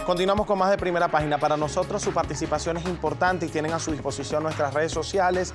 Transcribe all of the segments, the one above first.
Continuamos con más de Primera Página. Para nosotros su participación es importante y tienen a su disposición nuestras redes sociales,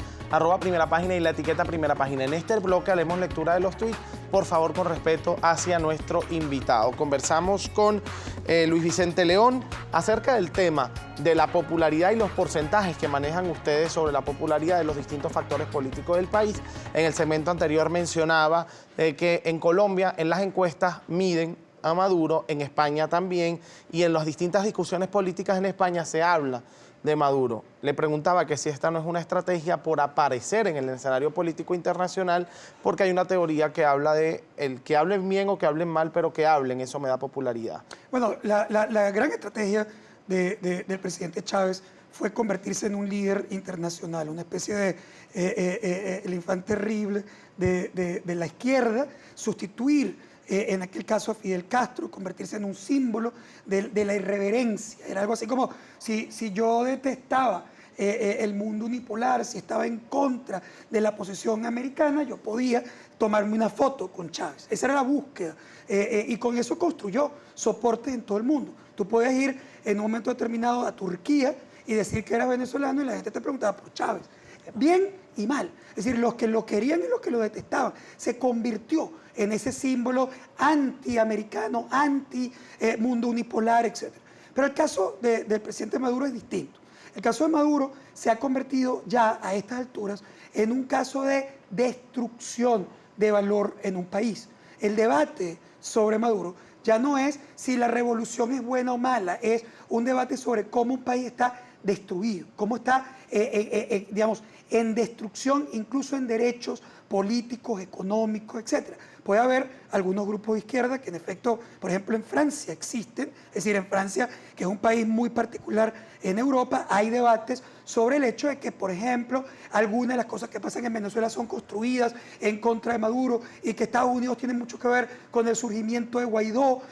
@Primera Página y la etiqueta Primera Página. En este bloque haremos lectura de los tuits, por favor con respeto hacia nuestro invitado. Conversamos con Luis Vicente León acerca del tema de la popularidad y los porcentajes que manejan ustedes sobre la popularidad de los distintos factores políticos del país. En el segmento anterior mencionaba que en Colombia en las encuestas miden a Maduro, en España también, y en las distintas discusiones políticas en España se habla de Maduro. Le preguntaba que si esta no es una estrategia por aparecer en el escenario político internacional, porque hay una teoría que habla de el que hablen bien o que hablen mal, pero que hablen, eso me da popularidad. Bueno, la gran estrategia del presidente Chávez fue convertirse en un líder internacional, una especie de el infante terrible de la izquierda, sustituir en aquel caso a Fidel Castro, convertirse en un símbolo de la irreverencia. Era algo así como si yo detestaba el mundo unipolar, si estaba en contra de la posición americana, yo podía tomarme una foto con Chávez. Esa era la búsqueda y con eso construyó soporte en todo el mundo. Tú podías ir en un momento determinado a Turquía y decir que eras venezolano y la gente te preguntaba por Chávez. Bien y mal. Es decir, los que lo querían y los que lo detestaban. Se convirtió en ese símbolo antiamericano, anti-mundo unipolar, etc. Pero el caso del presidente Maduro es distinto. El caso de Maduro se ha convertido ya a estas alturas en un caso de destrucción de valor en un país. El debate sobre Maduro ya no es si la revolución es buena o mala, es un debate sobre cómo un país está destruido, cómo está, digamos, en destrucción, incluso en derechos políticos, económicos, etc. Puede haber algunos grupos de izquierda que en efecto, por ejemplo en Francia existen, es decir, en Francia, que es un país muy particular en Europa, hay debates sobre el hecho de que, por ejemplo, algunas de las cosas que pasan en Venezuela son construidas en contra de Maduro y que Estados Unidos tiene mucho que ver con el surgimiento de Guaidó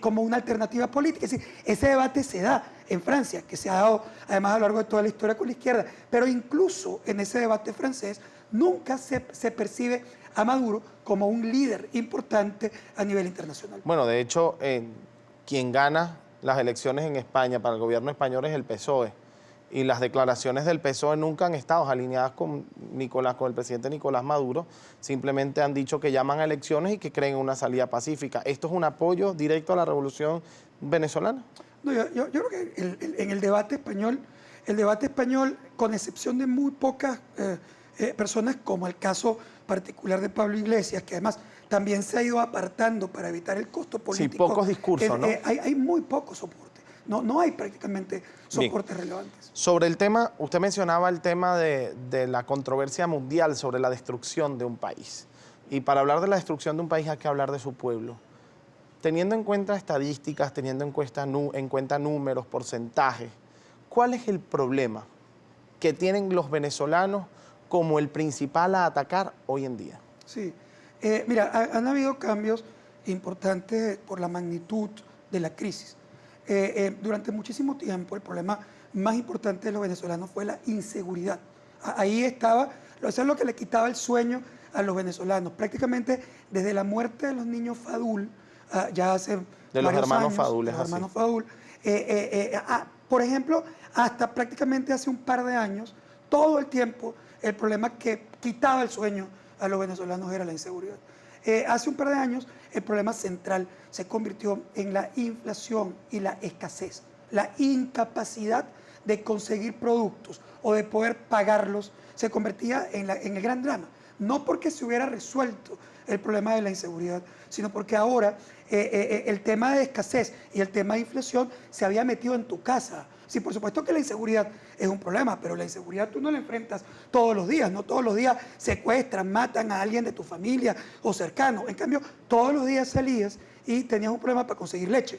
como una alternativa política. Es decir, ese debate se da en Francia, que se ha dado además a lo largo de toda la historia con la izquierda, pero incluso en ese debate francés nunca se percibe a Maduro como un líder importante a nivel internacional. Bueno, de hecho, quien gana las elecciones en España para el gobierno español es el PSOE. Y las declaraciones del PSOE nunca han estado alineadas con el presidente Nicolás Maduro. Simplemente han dicho que llaman a elecciones y que creen en una salida pacífica. ¿Esto es un apoyo directo a la revolución venezolana? No, yo creo que en el debate español, con excepción de muy pocas personas, como el caso particular de Pablo Iglesias, que además también se ha ido apartando para evitar el costo político. Sí, pocos discursos, ¿no? Hay muy poco soporte. No hay prácticamente soportes relevantes. Sobre el tema, usted mencionaba el tema de la controversia mundial sobre la destrucción de un país. Y para hablar de la destrucción de un país hay que hablar de su pueblo. Teniendo en cuenta estadísticas, teniendo en cuenta números, porcentajes, ¿cuál es el problema que tienen los venezolanos como el principal a atacar hoy en día? Sí, mira, han habido cambios importantes por la magnitud de la crisis. Durante muchísimo tiempo el problema más importante de los venezolanos fue la inseguridad. Ahí estaba, eso es lo que le quitaba el sueño a los venezolanos. Prácticamente desde la muerte de los niños Fadul, ya hace de los hermanos años, Fadul, de los hermanos Fadul, por ejemplo, hasta prácticamente hace un par de años, todo el tiempo el problema que quitaba el sueño a los venezolanos era la inseguridad. Hace un par de años el problema central se convirtió en la inflación y la escasez, la incapacidad de conseguir productos o de poder pagarlos se convertía en el gran drama. No porque se hubiera resuelto el problema de la inseguridad, sino porque ahora el tema de escasez y el tema de inflación se había metido en tu casa. Sí, por supuesto que la inseguridad es un problema, pero la inseguridad tú no la enfrentas todos los días, no todos los días secuestran, matan a alguien de tu familia o cercano. En cambio, todos los días salías y tenías un problema para conseguir leche.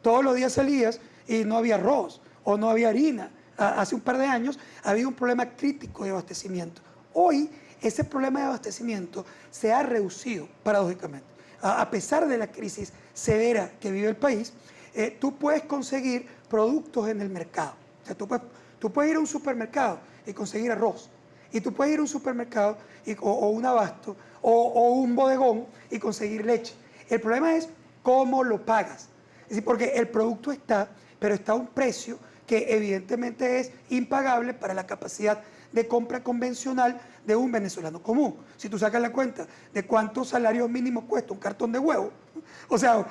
Todos los días salías y no había arroz o no había harina. Hace un par de años había un problema crítico de abastecimiento. Hoy ese problema de abastecimiento se ha reducido, paradójicamente. A pesar de la crisis severa que vive el país, tú puedes conseguir productos en el mercado. O sea, tú puedes ir a un supermercado y conseguir arroz. Y tú puedes ir a un supermercado o un abasto o un bodegón y conseguir leche. El problema es cómo lo pagas. Es decir, porque el producto está, pero está a un precio que evidentemente es impagable para la capacidad de compra convencional de un venezolano común. Si tú sacas la cuenta de cuántos salarios mínimos cuesta un cartón de huevo, o sea,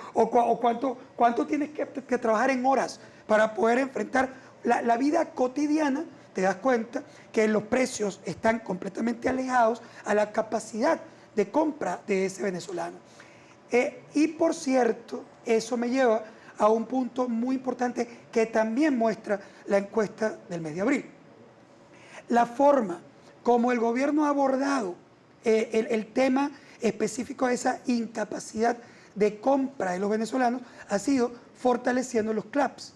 cuánto tienes que trabajar en horas para poder enfrentar la vida cotidiana, te das cuenta que los precios están completamente alejados a la capacidad de compra de ese venezolano. Y por cierto, eso me lleva a un punto muy importante que también muestra la encuesta del mes de abril. La forma como el gobierno ha abordado el tema específico de esa incapacidad de compra de los venezolanos ha sido fortaleciendo los CLAPS.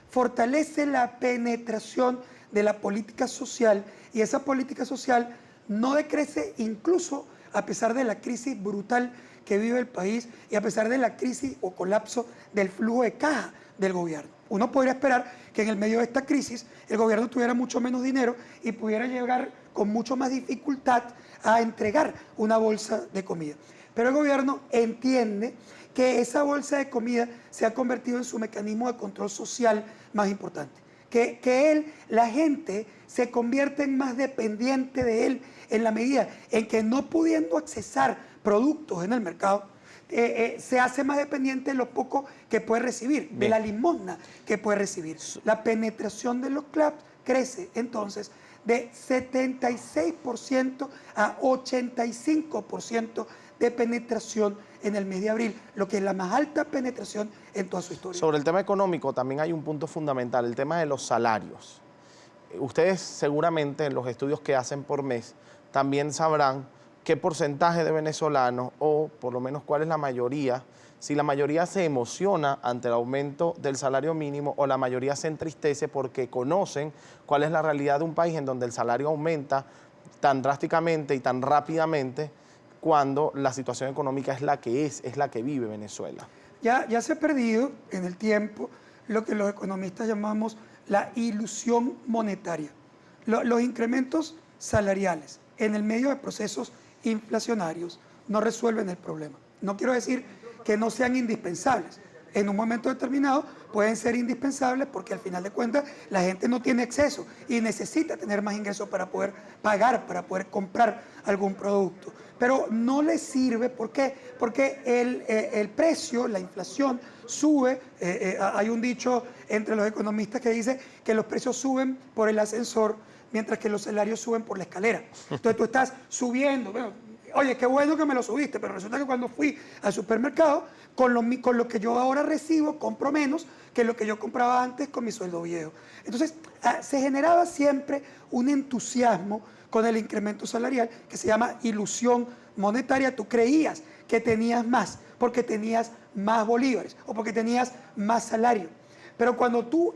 Fortalece la penetración de la política social y esa política social no decrece incluso a pesar de la crisis brutal que vive el país y a pesar de la crisis o colapso del flujo de caja del gobierno. Uno podría esperar que en el medio de esta crisis el gobierno tuviera mucho menos dinero y pudiera llegar con mucho más dificultad a entregar una bolsa de comida. Pero el gobierno entiende que esa bolsa de comida se ha convertido en su mecanismo de control social más importante. La gente se convierte en más dependiente de él en la medida en que no pudiendo accesar productos en el mercado, se hace más dependiente de lo poco que puede recibir, de la limosna que puede recibir. La penetración de los CLAPS crece entonces de 76% a 85% de penetración en el mes de abril, lo que es la más alta penetración en toda su historia. Sobre el tema económico también hay un punto fundamental, el tema de los salarios. Ustedes seguramente en los estudios que hacen por mes también sabrán qué porcentaje de venezolanos o por lo menos cuál es la mayoría, si la mayoría se emociona ante el aumento del salario mínimo o la mayoría se entristece porque conocen cuál es la realidad de un país en donde el salario aumenta tan drásticamente y tan rápidamente cuando la situación económica es la que vive Venezuela. Ya se ha perdido en el tiempo lo que los economistas llamamos la ilusión monetaria. Los incrementos salariales en el medio de procesos inflacionarios no resuelven el problema. No quiero decir que no sean indispensables. En un momento determinado pueden ser indispensables porque al final de cuentas la gente no tiene acceso y necesita tener más ingresos para poder pagar, para poder comprar algún producto. Pero no les sirve, ¿por qué? Porque el precio, la inflación sube. Hay un dicho entre los economistas que dice que los precios suben por el ascensor mientras que los salarios suben por la escalera. Entonces tú estás subiendo, bueno, oye, qué bueno que me lo subiste, pero resulta que cuando fui al supermercado, con lo que yo ahora recibo, compro menos que lo que yo compraba antes con mi sueldo viejo. Entonces, se generaba siempre un entusiasmo con el incremento salarial que se llama ilusión monetaria. Tú creías que tenías más porque tenías más bolívares o porque tenías más salario. Pero cuando tú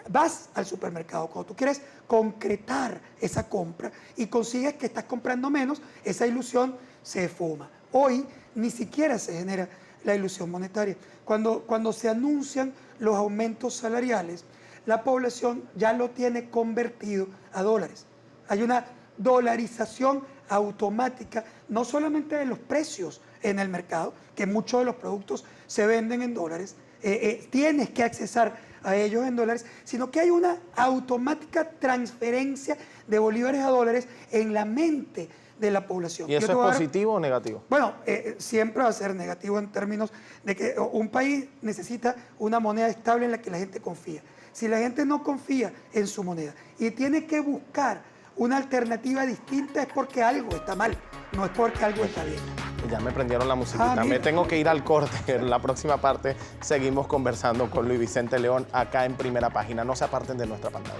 vas al supermercado, cuando tú quieres concretar esa compra y consigues que estás comprando menos, esa ilusión se esfuma. Hoy ni siquiera se genera la ilusión monetaria. Cuando se anuncian los aumentos salariales, la población ya lo tiene convertido a dólares. Hay una dolarización automática, no solamente de los precios en el mercado, que muchos de los productos se venden en dólares, tienes que accesar a ellos en dólares, sino que hay una automática transferencia de bolívares a dólares en la mente de la población. ¿Y eso es positivo o negativo? Bueno, siempre va a ser negativo en términos de que un país necesita una moneda estable en la que la gente confía. Si la gente no confía en su moneda y tiene que buscar una alternativa distinta es porque algo está mal, no es porque algo está bien. Ya me prendieron la musiquita, me tengo que ir al corte. En la próxima parte seguimos conversando con Luis Vicente León acá en Primera Página. No se aparten de nuestra pantalla.